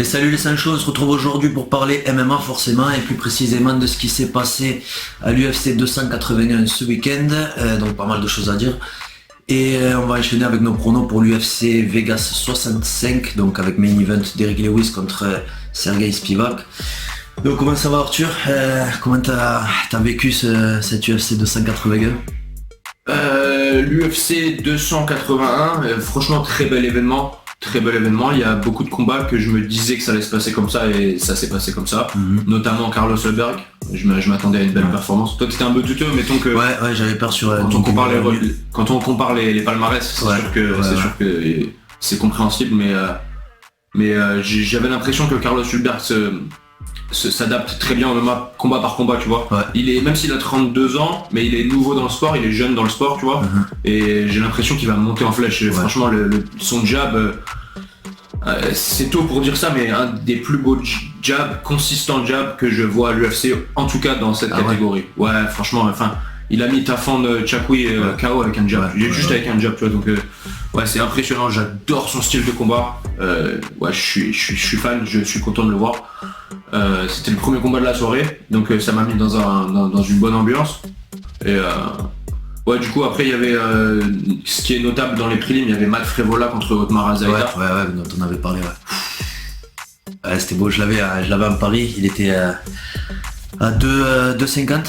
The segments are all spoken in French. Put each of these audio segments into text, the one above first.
Et salut les Sancho, on se retrouve aujourd'hui pour parler MMA forcément et plus précisément de ce qui s'est passé à l'UFC 281 ce week-end, donc pas mal de choses à dire. Et on va enchaîner avec nos pronos pour l'UFC Vegas 65, donc avec main event Derrick Lewis contre Sergey Spivak. Donc comment ça va Arthur, comment t'as vécu cette UFC 281? L'UFC 281, franchement très bel événement. Très bel événement, il y a beaucoup de combats que je me disais que ça allait se passer comme ça et ça s'est passé comme ça, notamment Carlos Holberg, je m'attendais à une belle performance. Toi t'étais un peu douteux, mettons que ouais j'avais peur sur quand on compare les palmarès, c'est sûr que c'est compréhensible, mais j'avais l'impression que Carlos Holberg s'adapte très bien au MMA combat par combat, tu vois. Même s'il a 32 ans, mais il est nouveau dans le sport, il est jeune dans le sport, tu vois. Et j'ai l'impression qu'il va monter en flèche. Franchement, son jab, c'est tôt pour dire ça, mais un des plus beaux consistants jabs que je vois à l'UFC, en tout cas dans cette catégorie. Ouais, franchement, enfin, il a mis Tafon Chakwi KO avec un jab. Juste avec un jab, tu vois. Donc, ouais, c'est impressionnant. J'adore son style de combat. Ouais, je suis fan. Je suis content de le voir. C'était le premier combat de la soirée, donc ça m'a mis dans une bonne ambiance. Et ouais, du coup après il y avait ce qui est notable dans les prélims, il y avait Matt Frevola contre Otmar Azaïta. Ouais, dont on avait parlé. Ouais, c'était beau, je l'avais en Paris, il était à 2,50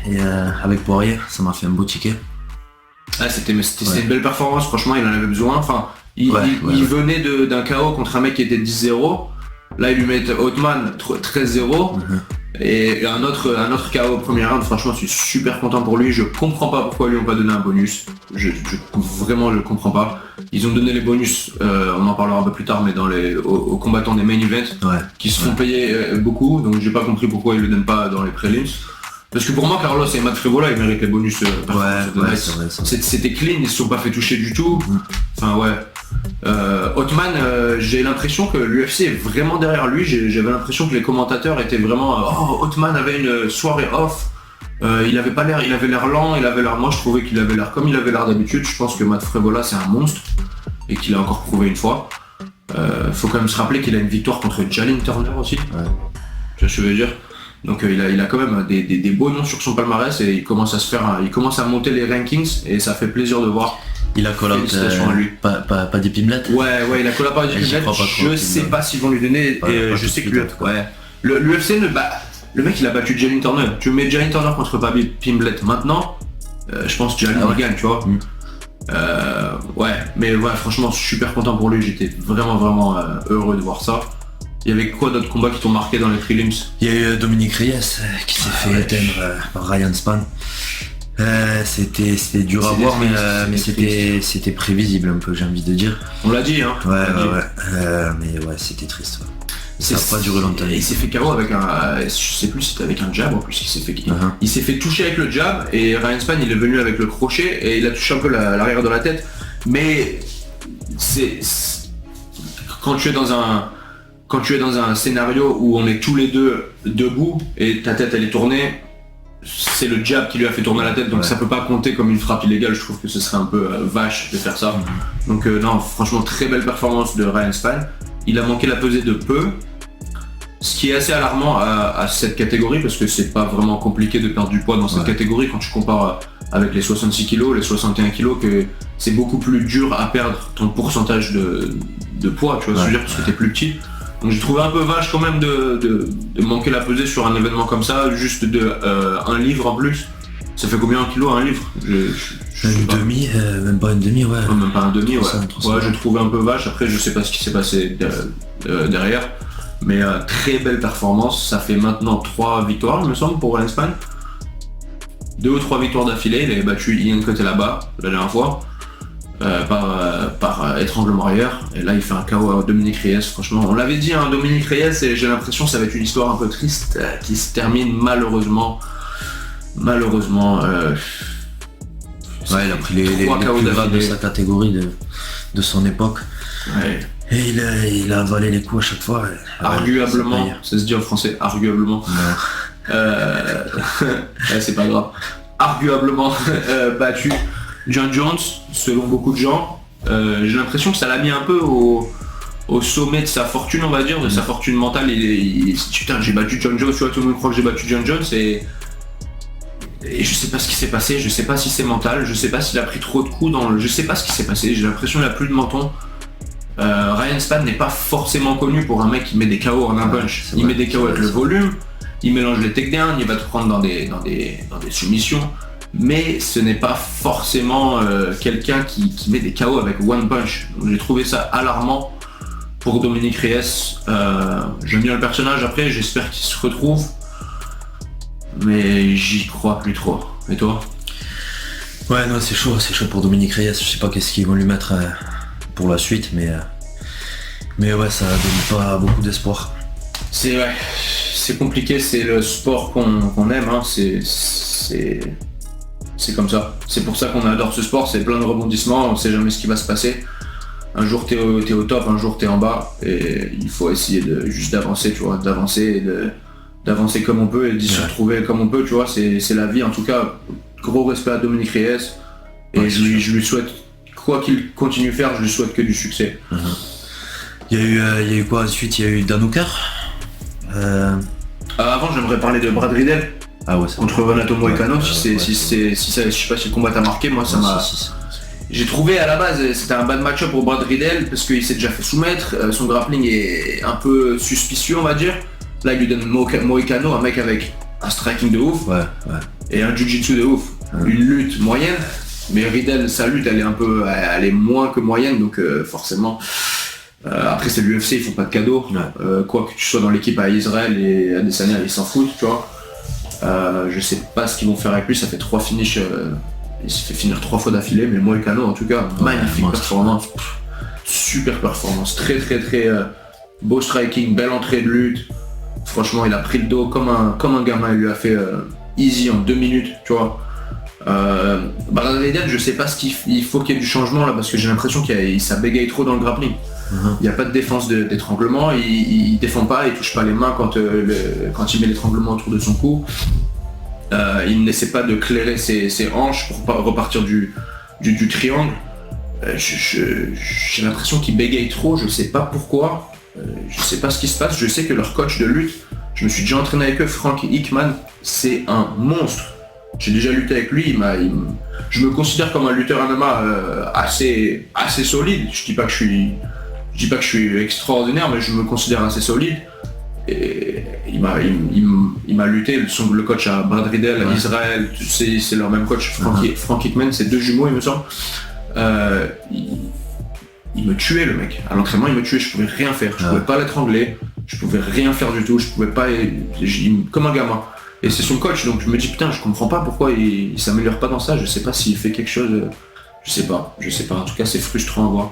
et avec Poirier, ça m'a fait un beau ticket. C'était une belle performance, franchement il en avait besoin. Enfin, il venait d'un KO contre un mec qui était 10-0. Là ils lui mettent Othman 13-0 et un autre KO au premier round. Franchement je suis super content pour lui. Je comprends pas pourquoi ils lui ont pas donné un bonus. Vraiment je comprends pas. Ils ont donné les bonus, on en parlera un peu plus tard, mais aux combattants des main events qui se font payer beaucoup. Donc j'ai pas compris pourquoi ils le donnent pas dans les prelims. Parce que pour moi Carlos et Matt Frevola ils méritent les bonus. C'était clean, ils se sont pas fait toucher du tout. Enfin ouais. Othman, j'ai l'impression que l'UFC est vraiment derrière lui. J'avais l'impression que les commentateurs étaient vraiment Othman avait une soirée off. Il avait l'air lent, moi je trouvais qu'il avait l'air comme il avait l'air d'habitude. Je pense que Matt Frevola c'est un monstre et qu'il a encore prouvé une fois. Faut quand même se rappeler qu'il a une victoire contre Jalin Turner aussi. Tu vois ce que je veux dire. Donc il a quand même des beaux noms sur son palmarès et il commence à monter les rankings et ça fait plaisir de voir. Il a collabé pas des pimelettes. Ouais, il a collabé pas des pimelettes. Je sais pas s'ils vont lui donner. Je sais que l'UFC le mec il a battu Jalin Turner. Tu mets Jalin Turner contre Papi Pimblett maintenant, je pense que Jalin gagne, tu vois. Mais franchement super content pour lui. J'étais vraiment heureux de voir ça. Il y avait quoi d'autres combats qui t'ont marqué dans les prelims? Il y a eu Dominique Reyes qui s'est fait éteindre par Ryan Spann. C'était dur à voir, mais c'était prévisible un peu, j'ai envie de dire. On l'a dit, hein. Mais ouais, c'était triste. Ça n'a pas duré longtemps. Il s'est fait KO avec je sais plus si c'était avec un jab en plus. Il s'est fait toucher avec le jab et Ryan Spann il est venu avec le crochet et il a touché un peu l'arrière de la tête. Mais quand tu es dans un scénario où on est tous les deux debout et ta tête elle est tournée, c'est le jab qui lui a fait tourner la tête, donc ça peut pas compter comme une frappe illégale. Je trouve que ce serait un peu vache de faire ça. Donc non, franchement très belle performance de Ryan Spann. Il a manqué la pesée de peu, ce qui est assez alarmant à cette catégorie parce que c'est pas vraiment compliqué de perdre du poids dans cette catégorie quand tu compares avec les 66 kg, les 61 kg, que c'est beaucoup plus dur à perdre ton pourcentage de poids, tu vois ce que je veux dire, parce que t'es plus petit. Donc j'ai trouvé un peu vache quand même de manquer la pesée sur un événement comme ça, juste de 1 livre en plus. Ça fait combien un kilo, 1 livre? Demi, même pas une demi, même pas un demi, j'ai trouvé un peu vache. Après je sais pas ce qui s'est passé derrière. Mais très belle performance. Ça fait maintenant 3 victoires il me semble pour Ryan Spann. 2 ou 3 victoires d'affilée. Il avait battu Ian Cotelaba la dernière fois. Par étranglement arrière, et là il fait un KO à Dominique Reyes. Franchement on l'avait dit, Dominique Reyes, et j'ai l'impression que ça va être une histoire un peu triste qui se termine malheureusement il a pris les plus graves de sa catégorie de son époque, et il a avalé les coups à chaque fois. Arguablement, ça se dit en français, arguablement. C'est pas grave. Arguablement battu John Jones, selon beaucoup de gens. J'ai l'impression que ça l'a mis un peu au sommet de sa fortune, on va dire, de sa fortune mentale. Putain, j'ai battu John Jones, tu vois, tout le monde croit que j'ai battu John Jones et je sais pas ce qui s'est passé, je sais pas si c'est mental, je sais pas s'il a pris trop de coups je sais pas ce qui s'est passé, j'ai l'impression qu'il a plus de menton. Ryan Spann n'est pas forcément connu pour un mec qui met des KO en un punch. Il met des KO avec le volume, il mélange les takedowns, il va te prendre dans des soumissions, mais ce n'est pas forcément quelqu'un qui met des KO avec one punch. Donc, j'ai trouvé ça alarmant pour Dominick Reyes. J'aime bien le personnage, après j'espère qu'il se retrouve, mais j'y crois plus trop. Et toi? Ouais, non, c'est chaud pour Dominick Reyes. Je sais pas qu'est-ce qu'ils vont lui mettre pour la suite, mais ouais, ça donne pas beaucoup d'espoir. C'est compliqué, c'est le sport qu'on aime, hein. C'est comme ça. C'est pour ça qu'on adore ce sport, c'est plein de rebondissements, on sait jamais ce qui va se passer. Un jour t'es au top, un jour t'es en bas, et il faut essayer juste d'avancer, tu vois, d'avancer comme on peut et d'y se retrouver comme on peut, tu vois, c'est la vie. En tout cas, gros respect à Dominick Reyes, et je lui souhaite, quoi qu'il continue à faire, je lui souhaite que du succès. Il y a eu quoi ensuite? Il y a eu Dan Hooker. Avant, j'aimerais parler de Brad Riddell. Ah ouais, contre Renato Moicano. Je sais pas si le combat t'a marqué, moi ça m'a. J'ai trouvé à la base c'était un bad match-up pour Brad Riddell parce qu'il s'est déjà fait soumettre, son grappling est un peu suspicieux, on va dire. Là il lui donne Moicano, un mec avec un striking de ouf et un jiu-jitsu de ouf, une lutte moyenne, mais Riddell sa lutte elle est moins que moyenne, donc forcément. Après c'est l'UFC, ils font pas de cadeaux, quoi que tu sois dans l'équipe à Israël et à Adesanya, ils s'en foutent, tu vois. Je sais pas ce qu'ils vont faire avec lui, ça fait 3 finishes, il s'est fait finir 3 fois d'affilée, mais Moicano en tout cas, magnifique performance, super performance, très beau striking, belle entrée de lutte, franchement il a pris le dos comme un gamin, il lui a fait easy en 2 minutes, tu vois. Brad Riddell, je sais pas il faut qu'il y ait du changement là, parce que j'ai l'impression ça bégaye trop dans le grappling. Il n'y a pas de défense d'étranglement, il défend pas, il touche pas les mains quand il met l'étranglement autour de son cou. Il n'essaie pas de clairer ses hanches pour repartir du triangle. J'ai l'impression qu'il bégaye trop, je sais pas pourquoi, je sais pas ce qui se passe. Je sais que leur coach de lutte, je me suis déjà entraîné avec eux, Frank Hickman, c'est un monstre. J'ai déjà lutté avec lui, je me considère comme un lutteur MMA assez solide. Je dis pas que je suis extraordinaire, mais je me considère assez solide. Et il m'a lutté, le coach à Brad Riddell, à Israël, c'est leur même coach, Frank Hickman, c'est 2 jumeaux il me semble. Il me tuait le mec, à l'entraînement il me tuait, je pouvais rien faire, je pouvais pas l'étrangler, je pouvais rien faire du tout, je pouvais pas, comme un gamin. Et c'est son coach, donc je me dis putain, je comprends pas pourquoi il s'améliore pas dans ça, je sais pas s'il fait quelque chose, je sais pas, en tout cas c'est frustrant à voir.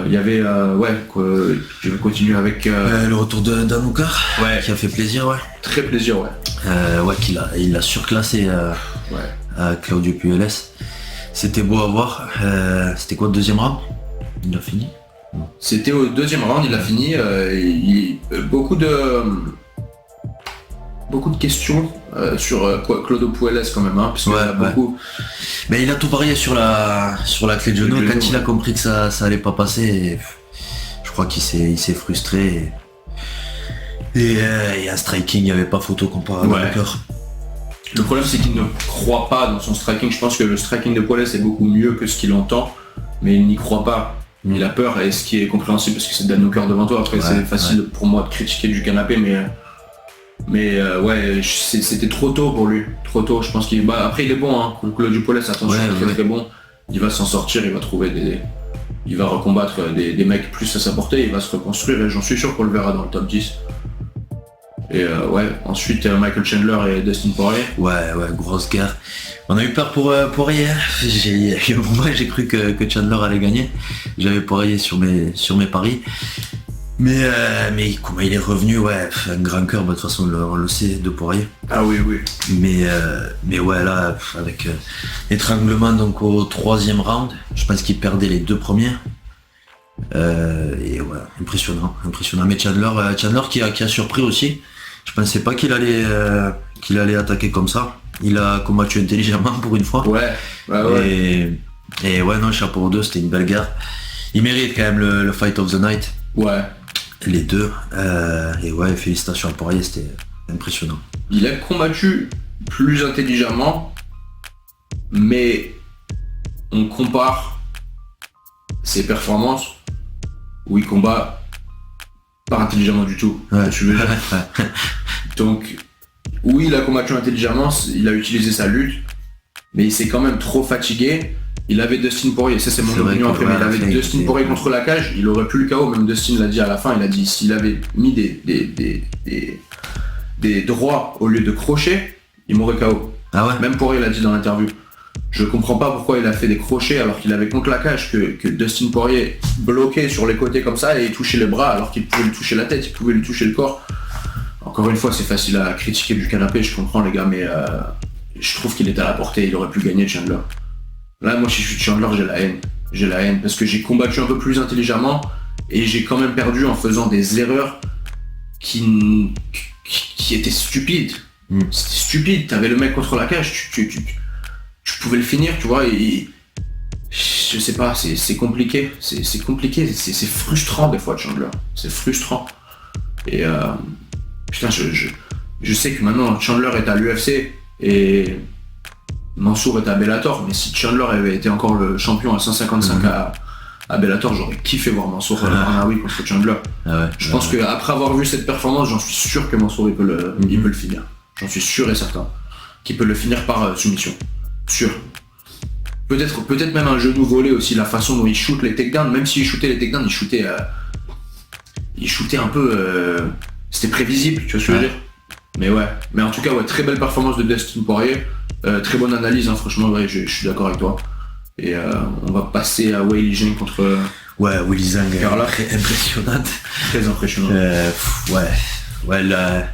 Il y avait, je vais continuer avec... le retour de Dan Hooker, qui a fait plaisir, Très plaisir, il a surclassé Claudio Puelles. C'était beau à voir. C'était quoi, le 2e round? Il a fini? C'était au 2e round, il a fini. Beaucoup de questions sur Claudio Puelles quand même, hein, parce qu'il a beaucoup... Mais il a tout parié sur la clé de genou. Quand il a compris que ça allait pas passer, je crois qu'il s'est frustré. Et un striking, il n'y avait pas photo comparé à Hooker. Le problème c'est qu'il ne croit pas dans son striking. Je pense que le striking de Puelles est beaucoup mieux que ce qu'il entend, mais il n'y croit pas. Il a peur, et ce qui est compréhensible parce que c'est Dan Hooker devant toi. Après c'est facile pour moi de critiquer du canapé, mais c'était trop tôt pour lui, trop tôt. Je pense qu'il après il est bon, hein. Claudio Puelles, attention, très bon. Il va s'en sortir, il va trouver il va recombattre des mecs plus à sa portée, il va se reconstruire et j'en suis sûr qu'on le verra dans le top 10. Et ensuite Michael Chandler et Dustin Poirier. Grosse guerre. On a eu peur pour Poirier. Il y a eu un moment j'ai cru que Chandler allait gagner. J'avais Poirier sur mes paris. Mais comment il est revenu, un grand cœur, de toute façon on le sait de Poirier. Ah oui. Mais là, avec l'étranglement donc au 3e round, je pense qu'il perdait les 2 premiers. Impressionnant. Mais Chandler qui a surpris aussi. Je pensais pas qu'il allait attaquer comme ça. Il a combattu intelligemment pour une fois. Et chapeau aux deux, c'était une belle guerre. Il mérite quand même le Fight of the Night. Ouais. Les deux. Et ouais, félicitations à Poirier, c'était impressionnant. Il a combattu plus intelligemment, mais on compare ses performances où il combat pas intelligemment du tout. Ouais. Tu veux dire. Donc, oui, il a combattu intelligemment, il a utilisé sa lutte, mais il s'est quand même trop fatigué. Il avait Dustin Poirier, ça c'est mon opinion après, mais il avait Dustin Poirier contre la cage, il aurait pu le KO, même Dustin l'a dit à la fin, il a dit s'il avait mis des droits au lieu de crochets, il m'aurait KO. Ah ouais. Même Poirier l'a dit dans l'interview. Je comprends pas pourquoi il a fait des crochets alors qu'il avait contre la cage que Dustin Poirier bloquait sur les côtés comme ça et il touchait les bras alors qu'il pouvait lui toucher la tête, il pouvait lui toucher le corps. Encore une fois, c'est facile à critiquer du canapé, je comprends les gars, mais je trouve qu'il est à la portée, il aurait pu gagner Chandler. Là, moi, si je suis Chandler, j'ai la haine parce que j'ai combattu un peu plus intelligemment et j'ai quand même perdu en faisant des erreurs qui étaient stupides. C'était stupide, t'avais le mec contre la cage, tu pouvais le finir, tu vois, et je sais pas, c'est compliqué, c'est compliqué, c'est frustrant des fois Chandler, c'est frustrant. Et putain, je sais que maintenant Chandler est à l'UFC et Mansour est à Bellator, mais si Chandler avait été encore le champion à 155 à Bellator, j'aurais kiffé voir Mansour Arnaoui contre Chandler. Je pense qu'après avoir vu cette performance, j'en suis sûr que Mansour il peut le finir. J'en suis sûr et certain qu'il peut le finir par soumission. Sûr. Peut-être même un genou volé aussi, la façon dont il shoot les takedowns, même s'il shootait les takedowns, il shootait un peu... c'était prévisible, tu vois ce que je veux dire. Mais ouais, mais en tout cas, ouais, très belle performance de Dustin Poirier, très bonne analyse, hein, franchement, ouais, je suis d'accord avec toi. Et on va passer à Weili Zhang contre... Ouais, Weili Zhang, très impressionnante. Très impressionnante. Ouais,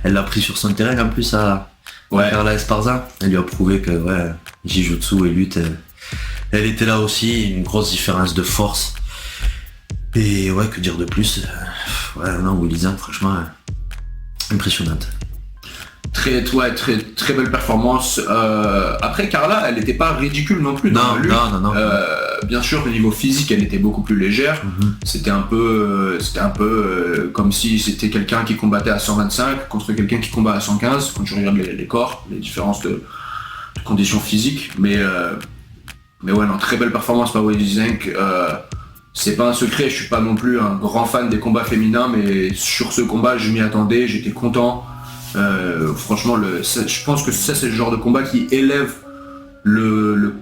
elle l'a pris sur son terrain en plus à Carla Esparza. Elle lui a prouvé que Jiu-Jitsu et lutte, elle était là aussi, une grosse différence de force. Et ouais, que dire de plus. Weili Zhang, franchement, impressionnante. Très belle performance. Après Carla, elle n'était pas ridicule non plus dans la lutte. Non. Bien sûr, au niveau physique, elle était beaucoup plus légère. C'était un peu comme si c'était quelqu'un qui combattait à 125 contre quelqu'un qui combat à 115. Quand tu regardes les corps, les différences de conditions physiques. Mais ouais, non, très belle performance par Weili Zhang. C'est pas un secret, je suis pas non plus un grand fan des combats féminins, mais sur ce combat, je m'y attendais, j'étais content. Franchement, je pense que ça c'est le genre de combat qui élève le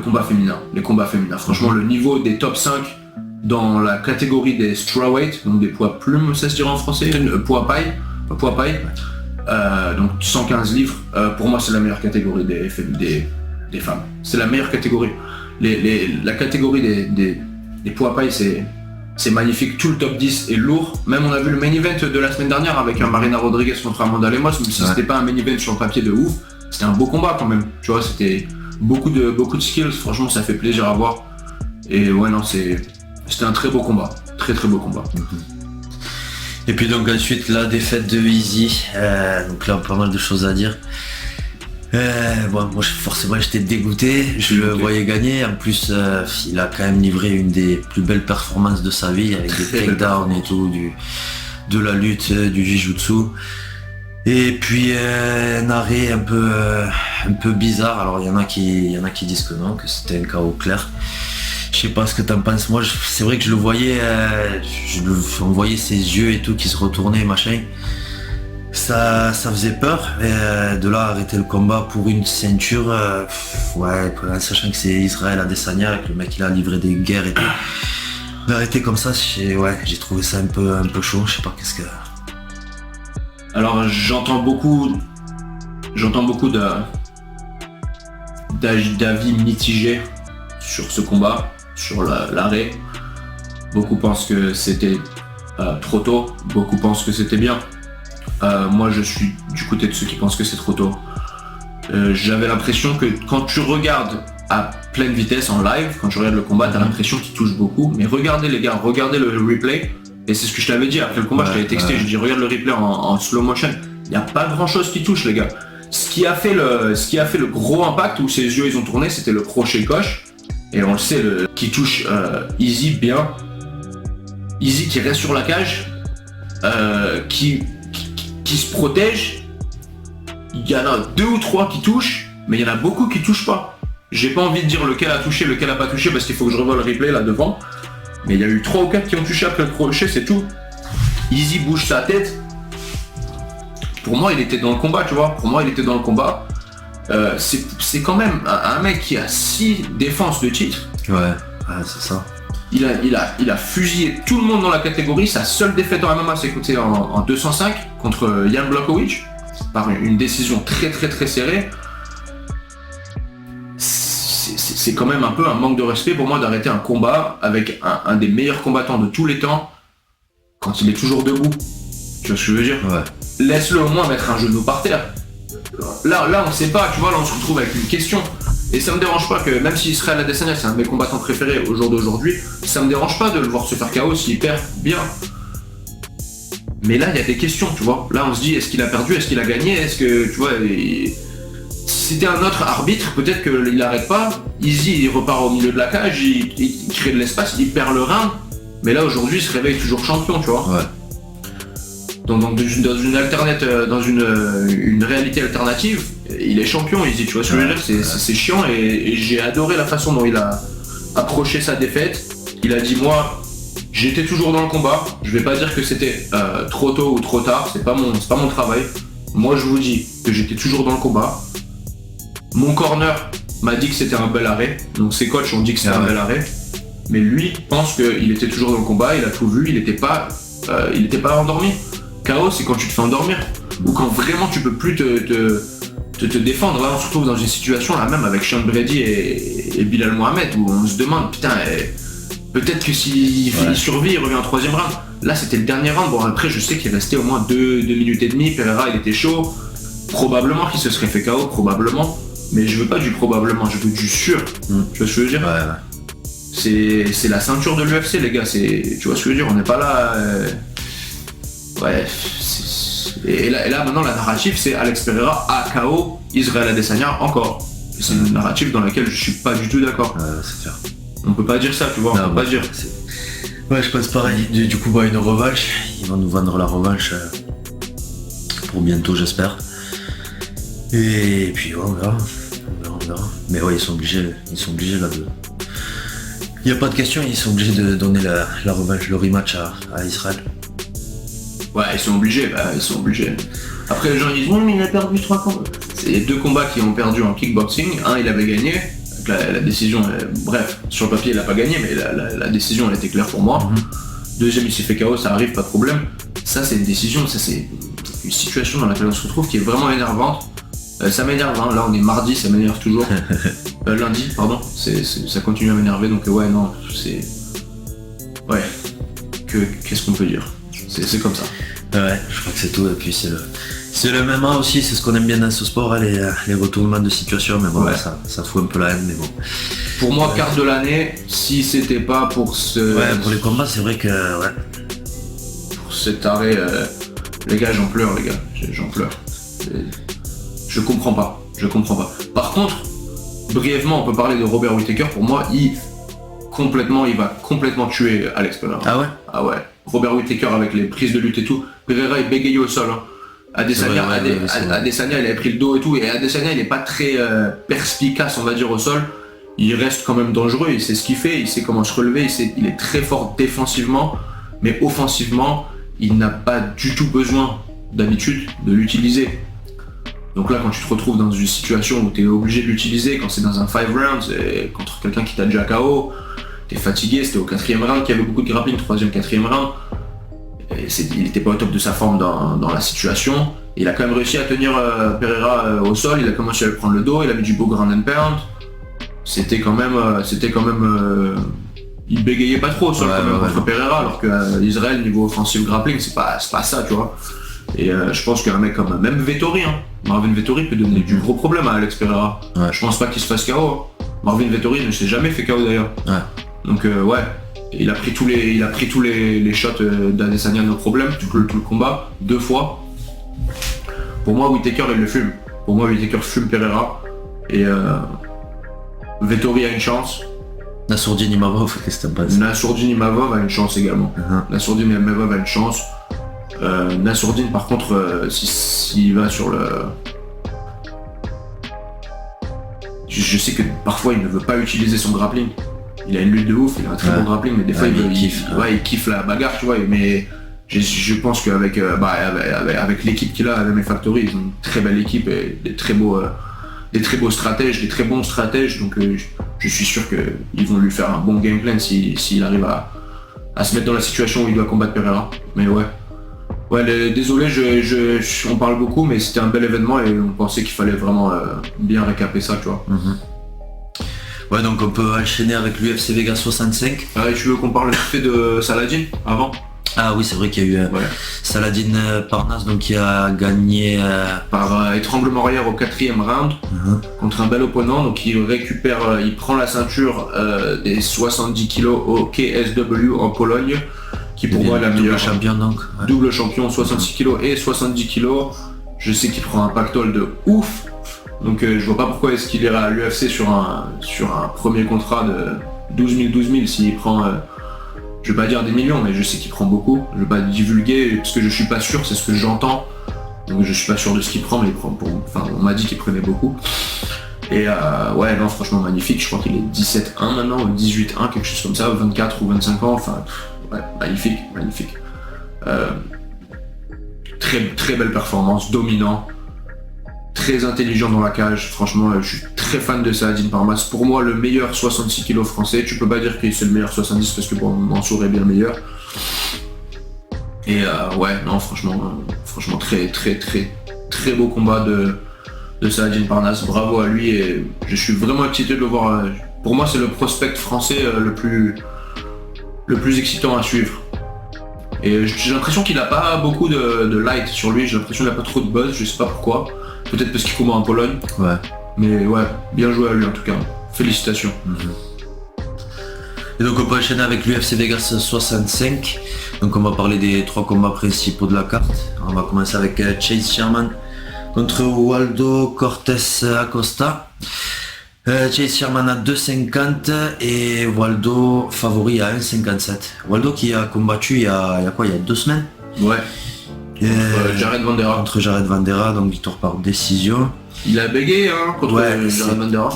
combat féminin, les combats féminins. Franchement, le niveau des top 5 dans la catégorie des strawweight, donc des poids plumes, ça se dirait en français, poids paille, donc 115 livres, pour moi c'est la meilleure catégorie des femmes. C'est la meilleure catégorie. La catégorie des poids paille, c'est magnifique, tout le top 10 est lourd. Même on a vu le main event de la semaine dernière avec un Marina Rodriguez contre Amanda Lemos, même si c'était pas un main event sur le papier de ouf, c'était un beau combat quand même. Tu vois, c'était beaucoup de skills, franchement ça fait plaisir à voir. Et ouais non, c'était un très beau combat, très beau combat. Et puis donc ensuite la défaite de Izzy, donc là pas mal de choses à dire. Moi forcément j'étais dégoûté, je le voyais gagner, en plus il a quand même livré une des plus belles performances de sa vie avec des takedowns et tout, de la lutte, du jiu-jitsu. Et puis un arrêt un peu bizarre, alors il y en a qui disent que non, que c'était un KO clair. Je sais pas ce que t'en penses, moi c'est vrai que je le voyais, on voyait ses yeux et tout qui se retournaient machin. Ça faisait peur, et de là arrêter le combat pour une ceinture, en sachant que c'est Israël Adesanya, que le mec il a livré des guerres et tout. D'arrêter comme ça, j'ai trouvé ça un peu chaud, je sais pas qu'est-ce que... Alors j'entends beaucoup d'avis mitigés sur ce combat, sur l'arrêt. Beaucoup pensent que c'était trop tôt, beaucoup pensent que c'était bien. Moi je suis du côté de ceux qui pensent que c'est trop tôt. J'avais l'impression que quand tu regardes à pleine vitesse en live, quand tu regardes le combat, t'as l'impression qu'il touche beaucoup. Mais regardez les gars, regardez le replay. Et c'est ce que je t'avais dit après le combat, je t'avais texté, je dis regarde le replay en slow motion. Il n'y a pas grand chose qui touche les gars. Ce qui a fait le gros impact où ses yeux ils ont tourné, c'était le crochet gauche. et on le sait, qui touche Izzy bien. Izzy qui reste sur la cage, qui se protège. Il y en a 2 ou 3 qui touchent, mais il y en a beaucoup qui touchent pas. J'ai pas envie de dire lequel a touché, lequel a pas touché, parce qu'il faut que je revoie le replay là devant. Mais il y a eu 3 ou 4 qui ont touché après le crochet, c'est tout. Izzy bouge sa tête. Pour moi, il était dans le combat, tu vois. Pour moi, il était dans le combat. C'est quand même un mec qui a 6 défenses de titre. Ouais, c'est ça. Il a fusillé tout le monde dans la catégorie. Sa seule défaite en MMA, c'est en 205 contre Jan Blachowicz, par une décision très très très serrée. C'est quand même un peu un manque de respect pour moi d'arrêter un combat avec un des meilleurs combattants de tous les temps quand il est toujours debout. Tu vois ce que je veux dire? Ouais. Laisse-le au moins mettre un genou par terre. Là on sait pas, tu vois, là on se retrouve avec une question. Et ça me dérange pas que, même si Israël Adesanya c'est un de mes combattants préférés au jour d'aujourd'hui, ça me dérange pas de le voir se faire KO s'il perd bien. Mais là il y a des questions, tu vois. Là on se dit, est-ce qu'il a perdu, est-ce qu'il a gagné, est-ce que, tu vois, si c'était un autre arbitre, peut-être qu'il n'arrête pas. Izzy il repart au milieu de la cage, il crée de l'espace, il perd le round. Mais là aujourd'hui il se réveille toujours champion, tu vois. Ouais. Donc dans une réalité alternative, il est champion, Izzy, tu vois ce que je veux dire, c'est chiant et j'ai adoré la façon dont il a approché sa défaite. Il a dit, moi, j'étais toujours dans le combat, je vais pas dire que c'était trop tôt ou trop tard, c'est pas mon travail. Moi je vous dis que j'étais toujours dans le combat. Mon corner m'a dit que c'était un bel arrêt, donc ses coachs ont dit que c'était un bel arrêt. Mais lui pense qu'il était toujours dans le combat, il a tout vu, il était pas endormi. KO, c'est quand tu te fais endormir, ou quand vraiment tu peux plus te défendre. Là on se retrouve dans une situation là même avec Sean Brady et Bilal Mohamed où on se demande, putain, peut-être que s'il survit, il revient en 3e round. Là c'était le dernier round, bon après je sais qu'il restait au moins 2 minutes et demie, Pereira il était chaud, probablement qu'il se serait fait KO, probablement, mais je veux pas du probablement, je veux du sûr. Tu vois ce que je veux dire? C'est la ceinture de l'UFC les gars, tu vois ce que je veux dire, on n'est pas là... Ouais, et là maintenant la narrative c'est Alex Pereira a KO Israël Adesanya encore. C'est une narrative dans laquelle je suis pas du tout d'accord. C'est clair. On peut pas dire ça, tu vois, on peut pas dire. Ouais, je pense pareil. Du coup, une revanche. Ils vont nous vendre la revanche pour bientôt, j'espère. Et puis on verra. Mais ouais, ils sont obligés là de. Il n'y a pas de question, ils sont obligés de donner la revanche, le rematch à Israël. Ouais, ils sont obligés. Après les gens ils disent non mais il a perdu 3 combats. C'est les 2 combats qui ont perdu en kickboxing. Un il avait gagné, la décision, bref, sur le papier il a pas gagné, mais la décision elle était claire pour moi. Deuxième il s'est fait KO, ça arrive, pas de problème. Ça c'est une décision, ça c'est une situation dans laquelle on se retrouve qui est vraiment énervante. Ça m'énerve, hein. Là on est mardi, ça m'énerve toujours. Lundi, pardon, ça continue à m'énerver, donc ouais non, c'est... Ouais, qu'est-ce qu'on peut dire? C'est comme ça. Ouais, je crois que c'est tout. Et puis c'est le MMA aussi, c'est ce qu'on aime bien dans ce sport, les retournements de situation. Mais bon, ça fout un peu la haine, mais bon. Pour moi, carte de l'année, si c'était pas pour ce... Ouais, pour les combats, c'est vrai que... Ouais. Pour cet arrêt... Les gars, j'en pleure, les gars. J'en pleure. Je comprends pas. Par contre, brièvement, on peut parler de Robert Whittaker. Pour moi, il va complètement tuer Alex Pereira. Ah ouais? Ah ouais. Robert Whittaker avec les prises de lutte et tout. Pereira il bégayait au sol. Hein. Adesanya il avait pris le dos et tout. Et Adesanya il n'est pas très perspicace on va dire au sol. Il reste quand même dangereux, il sait ce qu'il fait, il sait comment se relever, il est très fort défensivement. Mais offensivement, il n'a pas du tout besoin d'habitude de l'utiliser. Donc là quand tu te retrouves dans une situation où tu es obligé de l'utiliser, quand c'est dans un 5 rounds, contre quelqu'un qui t'a déjà KO, t'es fatigué, c'était au 4e round qu'il y avait beaucoup de grappling, 3e, 4e round. Il n'était pas au top de sa forme dans la situation. Il a quand même réussi à tenir Pereira au sol, il a commencé à lui prendre le dos, il a mis du beau ground and pound. C'était quand même... il bégayait pas trop au sol contre Pereira, alors que Israël niveau offensive grappling, c'est pas ça, tu vois. Et je pense qu'un mec comme même Vettori, hein, Marvin Vettori peut donner du gros problème à Alex Pereira. Ouais. Je pense pas qu'il se fasse KO. Hein. Marvin Vettori ne s'est jamais fait KO d'ailleurs. Ouais. Donc ouais, il a pris tous les shots d'Adesanya nos problèmes, tout le combat, 2 fois. Pour moi, Whittaker il le fume. Pour moi, Whittaker fume Pereira. Et Vettori a une chance. Nassourdine Imavov, qu'est-ce que t'en penses? Nassourdine Imavov a une chance également. Nassourdine Imavov a une chance. Nassourdine par contre, s'il va sur le... Je sais que parfois il ne veut pas utiliser son grappling. Il a une lutte de ouf, il a un très bon grappling, mais des fois il kiffe la bagarre, tu vois. Mais je pense qu'avec avec l'équipe qu'il a à MMA Factory, ils ont une très belle équipe et des très beaux stratèges, des très bons stratèges. Donc je suis sûr qu'ils vont lui faire un bon game plan s'il arrive à se mettre dans la situation où il doit combattre Pereira. Mais désolé, on parle beaucoup, mais c'était un bel événement et on pensait qu'il fallait vraiment bien récaper ça, tu vois. Ouais, donc on peut enchaîner avec l'UFC Vegas 65. Tu veux qu'on parle vite fait de Saladin avant? Ah oui, c'est vrai qu'il y a eu Saladin Parnasse donc, qui a gagné par étranglement arrière au 4e round contre un bel opponent. Donc il prend la ceinture des 70 kg au KSW en Pologne, qui pour moi est la meilleure. Champion donc. Double champion, 66 kg et 70 kg. Je sais qu'il prend un pactole de ouf. Donc je vois pas pourquoi est-ce qu'il ira à l'UFC sur un premier contrat de 12 000 s'il prend, je vais pas dire des millions, mais je sais qu'il prend beaucoup. Je vais pas divulguer parce que je suis pas sûr, c'est ce que j'entends. Donc je suis pas sûr de ce qu'il prend, mais on m'a dit qu'il prenait beaucoup. Et non, franchement magnifique. Je crois qu'il est 17-1 maintenant, ou 18-1, quelque chose comme ça, 24 ou 25 ans. Magnifique. Très très belle performance, dominant. Très intelligent dans la cage, franchement je suis très fan de Saladin Parnasse. Pour moi le meilleur 66 kg français, tu peux pas dire que c'est le meilleur 70 parce que Mansour est bien meilleur. Et non franchement très très très très beau combat de Saladin Parnasse, bravo à lui et je suis vraiment excité de le voir. Pour moi c'est le prospect français le plus excitant à suivre. Et j'ai l'impression qu'il n'a pas beaucoup de light sur lui, j'ai l'impression qu'il n'a pas trop de buzz, je sais pas pourquoi. Peut-être parce qu'il combat en Pologne. Mais bien joué à lui en tout cas. Félicitations. Et donc on peut enchaîner avec l'UFC Vegas 65. Donc on va parler des 3 combats principaux de la carte. On va commencer avec Chase Sherman contre Waldo Cortés Acosta. Chase Sherman à 2,50 et Waldo favori à 1,57. Waldo qui a combattu il y a 2 semaines. Jared Vanderaa. Contre Jared Vanderaa, donc victoire par décision. Il a bégayé contre Jared Vanderaa.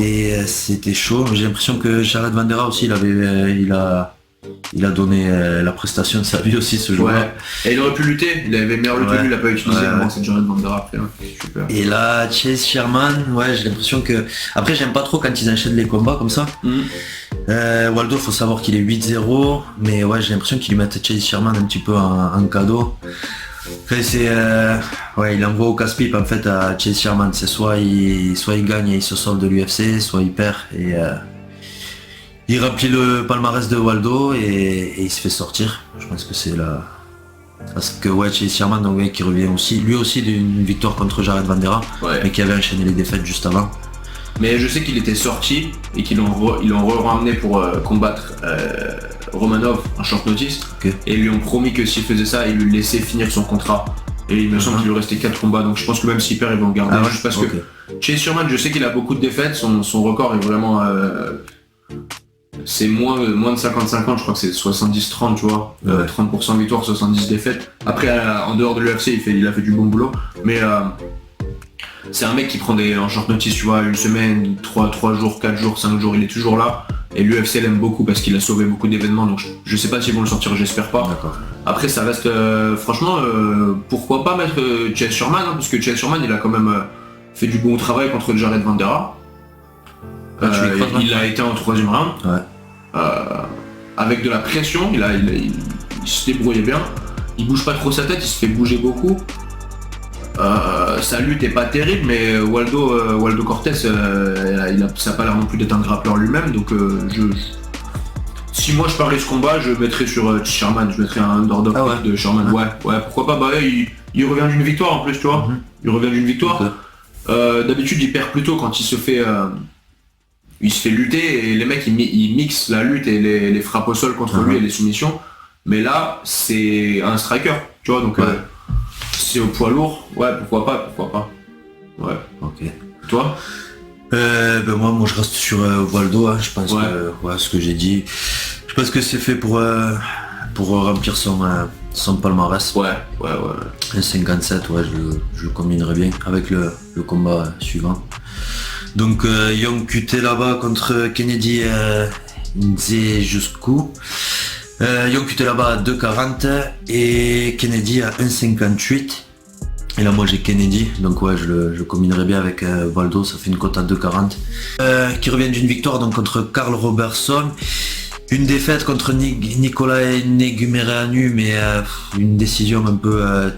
C'était chaud. J'ai l'impression que Jared Vanderaa aussi, il a donné la prestation de sa vie aussi ce jour-là. Et il aurait pu lutter, il avait meilleur lutte, il l'a pas utilisé. C'est Jared Vanderaa après. Super. Et là, Chase Sherman, j'ai l'impression que... Après, j'aime pas trop quand ils enchaînent les combats comme ça. Waldo, faut savoir qu'il est 8-0, mais j'ai l'impression qu'ils lui mettent Chase Sherman un petit peu en cadeau. Après, il envoie au casse-pipe en fait à Chase Sherman. C'est soit il gagne et il se sauve de l'UFC, soit il perd et il remplit le palmarès de Waldo et il se fait sortir. Je pense que c'est là. Parce que Chase Sherman donc, qui revient aussi, lui aussi d'une victoire contre Jared Vanderaa, mais qui avait enchaîné les défaites juste avant. Mais je sais qu'il était sorti et qu'ils l'ont ramené pour combattre Romanov en short notice. Et ils lui ont promis que s'il faisait ça, il lui laissait finir son contrat. Et il me semble qu'il lui restait 4 combats, donc je pense que même s'il perd, ils vont le garder. Juste parce que Chase Sherman, je sais qu'il a beaucoup de défaites, son record est vraiment... c'est moins de 50-50, je crois que c'est 70-30, tu vois. 30% victoire, 70 défaites. Après, en dehors de l'UFC, il a fait du bon boulot. Mais c'est un mec qui prend en short notice, tu vois, une semaine, 3 jours, 4 jours, 5 jours, il est toujours là. Et l'UFC l'aime beaucoup parce qu'il a sauvé beaucoup d'événements, donc je sais pas s'ils vont le sortir, j'espère pas. Après ça reste, franchement, pourquoi pas mettre Chase Sherman, parce que Chase Sherman il a quand même fait du bon travail contre Jared Vanderaa. Il a été en 3e round. Avec de la pression, il se débrouillait bien. Il bouge pas trop sa tête, il se fait bouger beaucoup. Sa lutte est pas terrible, mais Waldo Cortés, ça n'a pas l'air non plus d'être un grappleur lui-même, donc si moi je parlais ce combat, je mettrais sur Sherman, je mettrais un underdog de Sherman. Pourquoi pas, il revient d'une victoire en plus, tu vois. Il revient d'une victoire. D'habitude il perd plutôt quand il se fait lutter, et les mecs ils mixent la lutte et les frappes au sol contre lui et les soumissions, mais là c'est un striker, tu vois, donc c'est au poids lourd, pourquoi pas. Toi Moi je reste sur Waldo, hein. Je pense que ce que j'ai dit. Je pense que c'est fait pour remplir son palmarès. Ouais. Un 57, je le combinerai bien avec le combat suivant. Donc Young QT là-bas contre Kennedy Nzejusku. Young QT là-bas à 2,40 et Kennedy à 1,58. Et là moi j'ai Kennedy, donc je le combinerai bien avec Waldo, ça fait une cote à 2,40. Qui revient d'une victoire donc contre Carl Robertson. Une défaite contre Nicolas Negumereanu, mais une décision un peu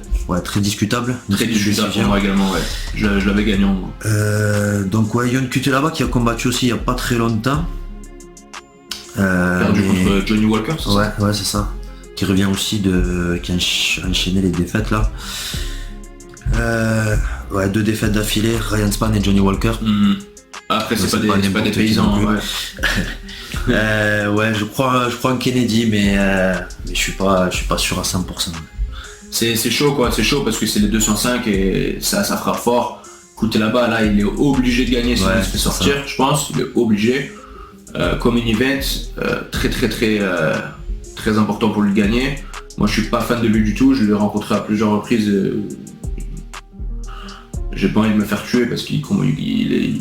très discutable. Très discutable pour moi également, ouais. Je l'avais gagnant. Donc Yon QT là-bas qui a combattu aussi il n'y a pas très longtemps. Perdu contre Johnny Walker, c'est ça ? Ouais, c'est ça. Qui revient aussi qui a enchaîné les défaites là. 2 défaites d'affilée, Ryan Spann et Johnny Walker. Après c'est pas des paysans. Je crois en Kennedy, mais je suis pas sûr à 100%. C'est chaud quoi, c'est chaud parce que c'est les 205 et ça frappe fort. Écoutez là-bas, là il est obligé de gagner s'il se fait sortir, je pense, il est obligé. Comme une event, très important pour lui de gagner. Moi je suis pas fan de lui du tout, je l'ai rencontré à plusieurs reprises. J'ai pas envie de me faire tuer parce qu'il est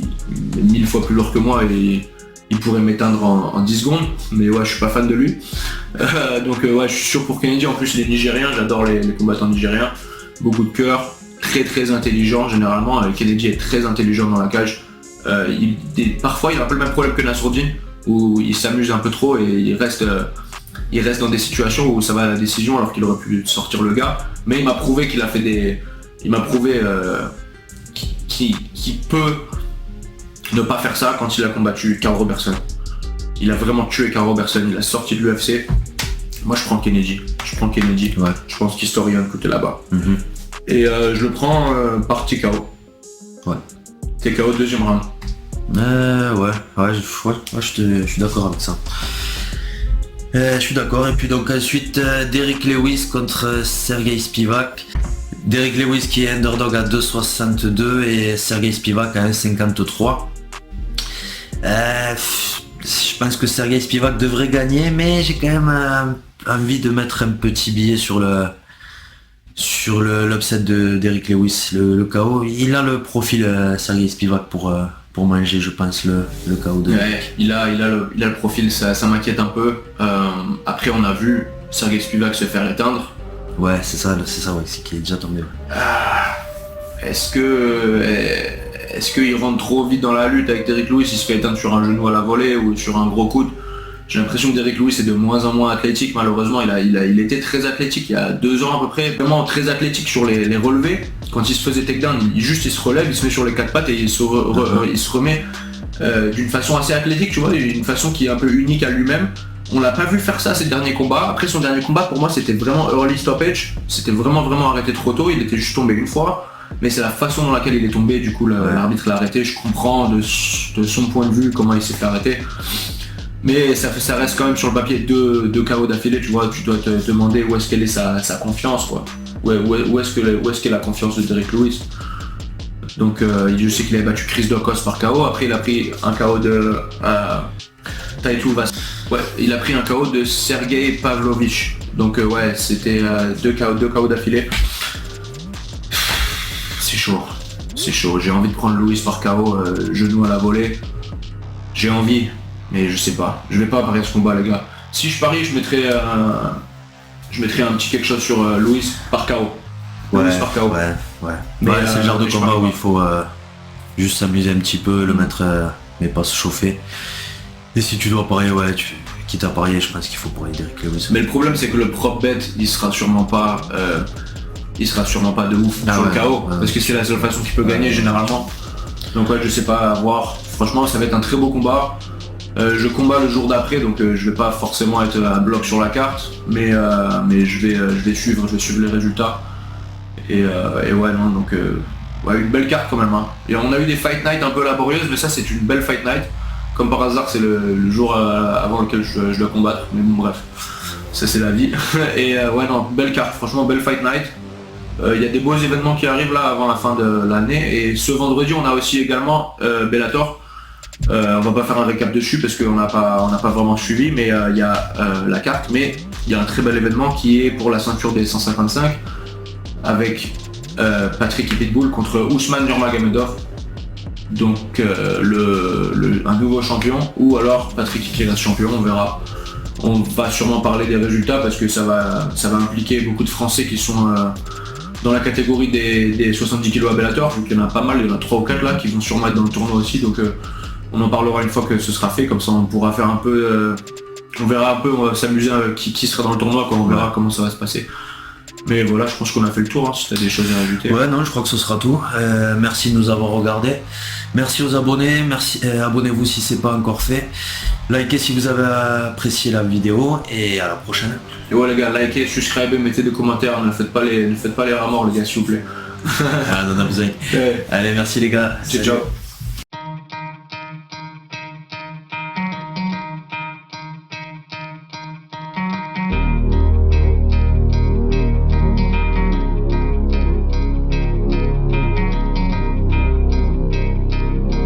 1000 fois plus lourd que moi et il pourrait m'éteindre en 10 secondes, mais je suis pas fan de lui. Donc je suis sûr pour Kennedy. En plus il est nigérien, j'adore les combattants nigériens, beaucoup de cœur, très intelligent généralement. Kennedy est très intelligent dans la cage. Parfois il a un peu le même problème que Nassourdine, où il s'amuse un peu trop et il reste dans des situations où ça va à la décision alors qu'il aurait pu sortir le gars. Mais il m'a prouvé qu'il peut ne pas faire ça quand il a combattu Carl Robertson. Il a vraiment tué Carl Robertson, il a sorti de l'UFC. Moi je prends Kennedy. Ouais. Je pense qu'Historien côté là-bas. Et je le prends par TKO. Ouais. TKO deuxième round. Je suis d'accord avec ça. Je suis d'accord. Et puis donc ensuite Derrick Lewis contre Sergey Spivak. Derrick Lewis qui est underdog à 2,62 et Sergey Spivak à 1,53. Je pense que Sergey Spivak devrait gagner, mais j'ai quand même envie de mettre un petit billet sur l'upset de Derrick Lewis, le KO. Il a le profil Sergey Spivak pour manger, je pense, le KO de Derrick. Il a le profil, ça m'inquiète un peu. Après on a vu Sergey Spivak se faire éteindre. Ouais, c'est ça, c'est qui est déjà tombé. Est-ce qu'il rentre trop vite dans la lutte avec Derrick Lewis, il se fait éteindre sur un genou à la volée ou sur un gros coude? J'ai l'impression que Derrick Lewis est de moins en moins athlétique, malheureusement. Il était très athlétique il y a 2 ans à peu près, vraiment très athlétique sur les relevés. Quand il se faisait takedown, il se relève, il se met sur les 4 pattes et il se remet d'une façon assez athlétique, tu vois, une façon qui est un peu unique à lui-même. On l'a pas vu faire ça ces derniers combats. Après son dernier combat pour moi c'était vraiment early stoppage. C'était vraiment arrêté trop tôt, il était juste tombé une fois. Mais c'est la façon dans laquelle il est tombé, du coup l'arbitre l'a arrêté. Je comprends de son point de vue comment il s'est fait arrêter. Mais ça reste quand même sur le papier 2 KO d'affilée, tu vois, tu dois te demander où est-ce qu'elle est sa confiance quoi. Où est-ce qu'est la confiance de Derrick Lewis. Donc je sais qu'il avait battu Chris Daukaus par KO, après il a pris un KO de Taitu Vas. Ouais, il a pris un KO de Sergey Pavlovich. Donc c'était 2 KO d'affilée. C'est chaud. J'ai envie de prendre Lewis par KO, genou à la volée. J'ai envie, mais je sais pas. Je vais pas parier ce combat les gars. Si je parie, je mettrais un petit quelque chose sur Lewis par KO. Ouais. Mais c'est le genre de combat où il faut juste s'amuser un petit peu, le mettre, mais pas se chauffer. Et si tu dois parier, quitte à parier, je pense qu'il faut parier Derrick Lewis. Mais le problème c'est que le prop bet, il sera sûrement pas de ouf sur le KO, parce que c'est la seule façon qu'il peut gagner généralement. Donc je sais pas, à voir. Franchement ça va être un très beau combat. Je combats le jour d'après, donc je vais pas forcément être à bloc sur la carte, mais je vais suivre les résultats. Et une belle carte quand même. Et on a eu des fight night un peu laborieuses, mais ça c'est une belle fight night. Comme par hasard c'est le jour avant lequel je dois combattre, mais bon bref, ça c'est la vie. Et belle carte, franchement belle fight night. Il y a des beaux événements qui arrivent là avant la fin de l'année. Et ce vendredi, on a aussi également Bellator. On va pas faire un récap dessus parce qu'on n'a pas vraiment suivi, mais il y a la carte. Mais il y a un très bel événement qui est pour la ceinture des 155 avec Patrick Pitbull contre Ousmane Nurmagomedov. Donc un nouveau champion, ou alors Patrick qui reste champion, on verra. On va sûrement parler des résultats parce que ça va impliquer beaucoup de Français qui sont dans la catégorie des 70 kg à Bellator. Donc il y en a pas mal, il y en a 3 ou 4 là qui vont sûrement être dans le tournoi aussi. Donc on en parlera une fois que ce sera fait, comme ça on pourra faire un peu, on verra un peu, on va s'amuser qui sera dans le tournoi quand on verra comment ça va se passer. Mais voilà, je pense qu'on a fait le tour, hein, si tu as des choses à rajouter. Ouais, non, je crois que ce sera tout. Merci de nous avoir regardés. Merci aux abonnés, merci, abonnez-vous si c'est pas encore fait. Likez si vous avez apprécié la vidéo et à la prochaine. Et ouais les gars, likez, subscribez, mettez des commentaires, ne faites pas les rats morts les gars s'il vous plaît. Ah, on en a besoin. Ouais. Allez, merci les gars. Ciao.